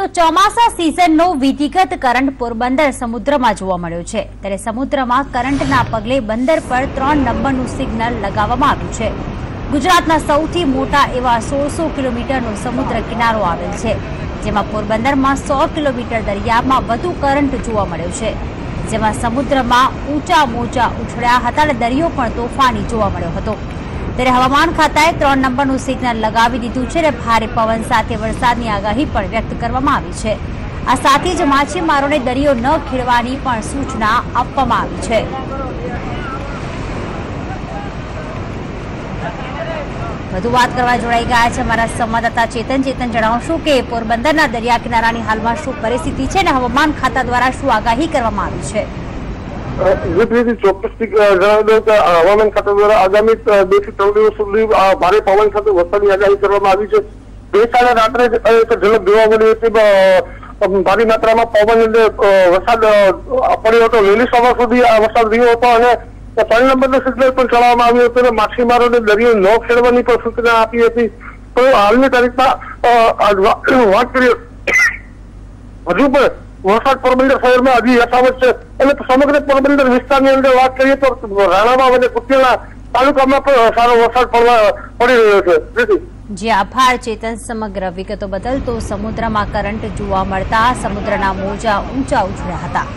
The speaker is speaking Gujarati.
તો ચોમાસા સીઝનનો વિધિગત કરંટ પોરબંદર સમુદ્રમાં જોવા મળ્યો છે। ત્યારે સમુદ્રમાં કરંટના પગલે બંદર પર 3 નંબરનું સિગ્નલ લગાવવામાં આવ્યું છે। ગુજરાતના સૌથી મોટા એવા 1600 કિલોમીટરનો સમુદ્ર કિનારો આવેલ છે, જેમાં પોરબંદરમાં 100 કિલોમીટર દરિયામાં વધુ કરંટ જોવા મળ્યો છે, જેમાં સમુદ્રમાં ઊંચા મોજા ઉછળ્યા હતા અને દરિયો પણ તોફાની જોવા મળ્યો હતો। ત્યારે હવામાન ખાતાએ 3 નંબરનું સિગ્નલ લગાવી દીધું છે અને ભારે પવન સાથે વરસાદની આગાહી પણ વ્યક્ત કરવામાં આવી છે। આ સાથે જ માછીમારોને દરિયો ન ખેડવાની પણ સૂચના આપવામાં આવી છે। વધુ વાત કરવા જોડાઈ ગયા છે અમારા સંવાદદાતા ચેતન। જણાવશો કે પોરબંદરના દરિયા કિનારાની હાલમાં શું પરિસ્થિતિ છે અને હવામાન ખાતા દ્વારા શું આગાહી કરવામાં આવી છે? ચોક્કસ જણાવી દઉં કે હવામાન ખાતા દ્વારા આગામી 2 થી 3 દિવસ સુધી ભારે પવન સાથે વરસાદની આગાહી કરવામાં આવી છે। ગઈકાલે રાત્રે એક ઝલક જોવા મળી હતી, ભારે માત્રામાં પવન અને વરસાદ પડ્યો હતો। વહેલી સવાર સુધી આ વરસાદ રહ્યો હતો અને 3 નંબરનું સિગ્નલ પણ ચલાવવામાં આવ્યું હતું અને માછીમારોને દરિયો ન ખેડવાની પણ સૂચના આપી હતી। તો હાલની તારીખમાં વાત કરીએ હજુ પણ વરસાદ પોરબંદર શહેરમાં હજી યથાવત છે અને સમગ્ર પોરબંદર વિસ્તારની અંદર વાત કરીએ તો રાણામાં અને કુતિયાણા તાલુકામાં પણ સારો વરસાદ પડી રહ્યો છે। જી આભાર ચેતન સમગ્ર વિગતો બદલ। તો સમુદ્રમાં કરંટ જોવા મળતા સમુદ્રના મોજા ઊંચા ઉછળ્યા હતા।